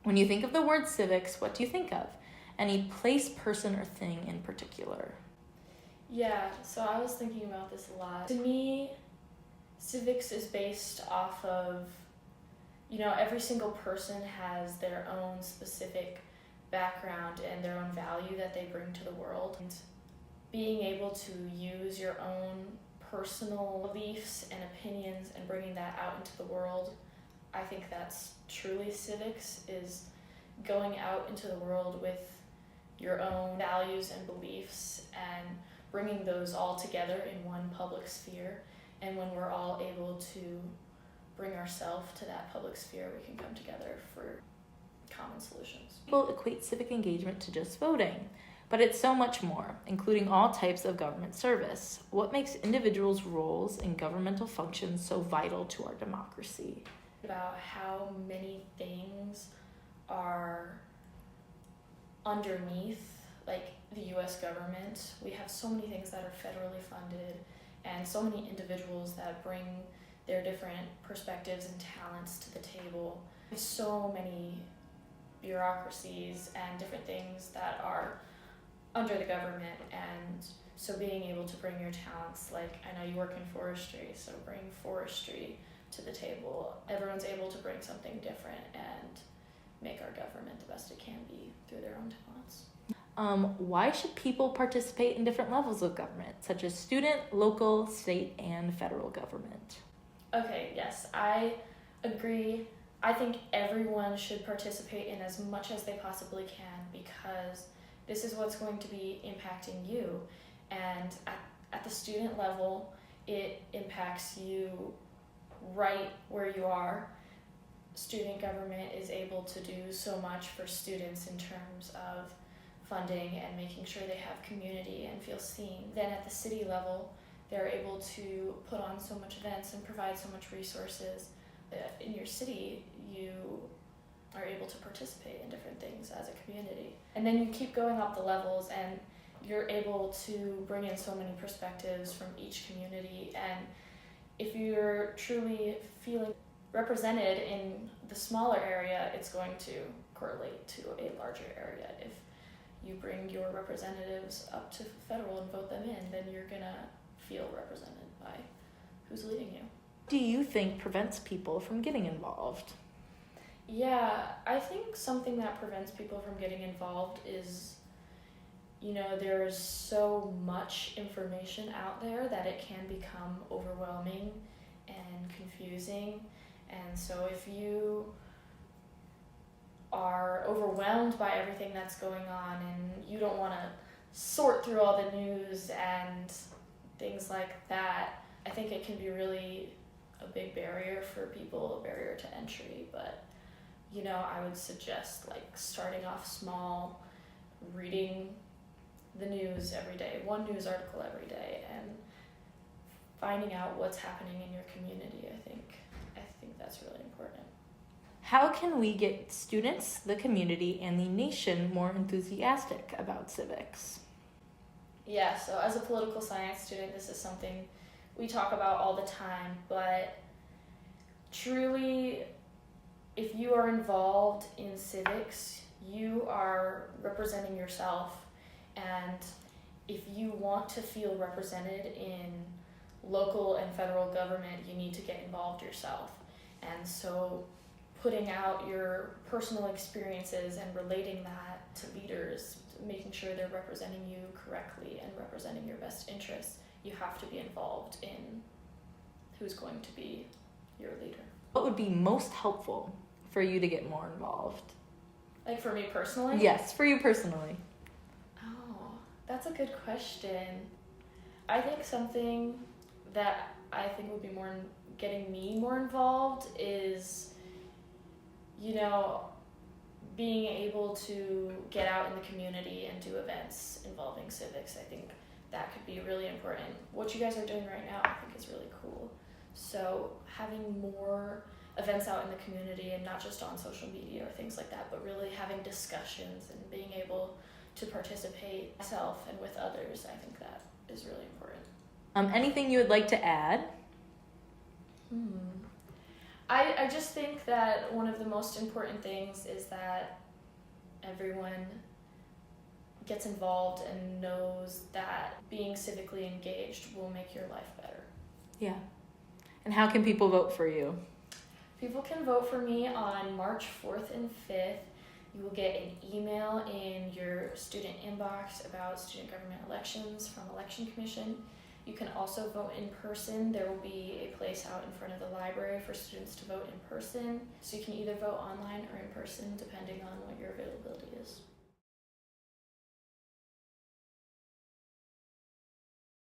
When you think of the word civics, what do you think of? Any place, person, or thing in particular? Yeah, so I was thinking about this a lot. To me, civics is based off of, every single person has their own specific background and their own value that they bring to the world. And being able to use your own personal beliefs and opinions and bringing that out into the world, I think that's truly civics, is going out into the world with your own values and beliefs and bringing those all together in one public sphere. And when we're all able to bring ourselves to that public sphere, we can come together for common solutions. People equate civic engagement to just voting, but it's so much more, including all types of government service. What makes individuals' roles in governmental functions so vital to our democracy? About how many things are underneath, like the U.S. government. We have so many things that are federally funded and so many individuals that bring their different perspectives and talents to the table. There's so many bureaucracies and different things that are under the government, and so being able to bring your talents, like I know you work in forestry, so bring forestry to the table. Everyone's able to bring something different and make our government the best it can be through their own talents. Why should people participate in different levels of government, such as student, local, state, and federal government? Okay, yes, I agree. I think everyone should participate in as much as they possibly can, because this is what's going to be impacting you. And at the student level, it impacts you right where you are. Student government is able to do so much for students in terms of funding and making sure they have community and feel seen. Then at the city level, they're able to put on so much events and provide so much resources. In your city, you are able to participate in different things as a community. And then you keep going up the levels and you're able to bring in so many perspectives from each community. And if you're truly feeling represented in the smaller area, it's going to correlate to a larger area. If you bring your representatives up to federal and vote them in, then you're gonna feel represented by who's leading you. What do you think prevents people from getting involved? Yeah, I think something that prevents people from getting involved is, there's so much information out there that it can become overwhelming and confusing. And so if you are overwhelmed by everything that's going on and you don't want to sort through all the news and things like that, I think it can be really a big barrier for people, a barrier to entry. But I would suggest starting off small, reading the news every day, one news article every day, and finding out what's happening in your community. I think that's really important. How can we get students, the community, and the nation more enthusiastic about civics? Yeah, so as a political science student, this is something we talk about all the time, but truly, if you are involved in civics, you are representing yourself, and if you want to feel represented in local and federal government, you need to get involved yourself. And so putting out your personal experiences and relating that to leaders, making sure they're representing you correctly and representing your best interests, you have to be involved in who's going to be your leader. What would be most helpful for you to get more involved? Like for me personally? Yes, for you personally. Oh, that's a good question. I think something that I think would be getting me more involved is, being able to get out in the community and do events involving civics. I think that could be really important. What you guys are doing right now, I think, is really cool. So having more events out in the community and not just on social media or things like that, but really having discussions and being able to participate myself and with others, I think that is really important. Anything you would like to add? I just think that one of the most important things is that everyone gets involved and knows that being civically engaged will make your life better. Yeah. And how can people vote for you? People can vote for me on March 4th and 5th. You will get an email in your student inbox about student government elections from Election Commission. You can also vote in person. There will be a place out in front of the library for students to vote in person. So you can either vote online or in person, depending on what your availability is.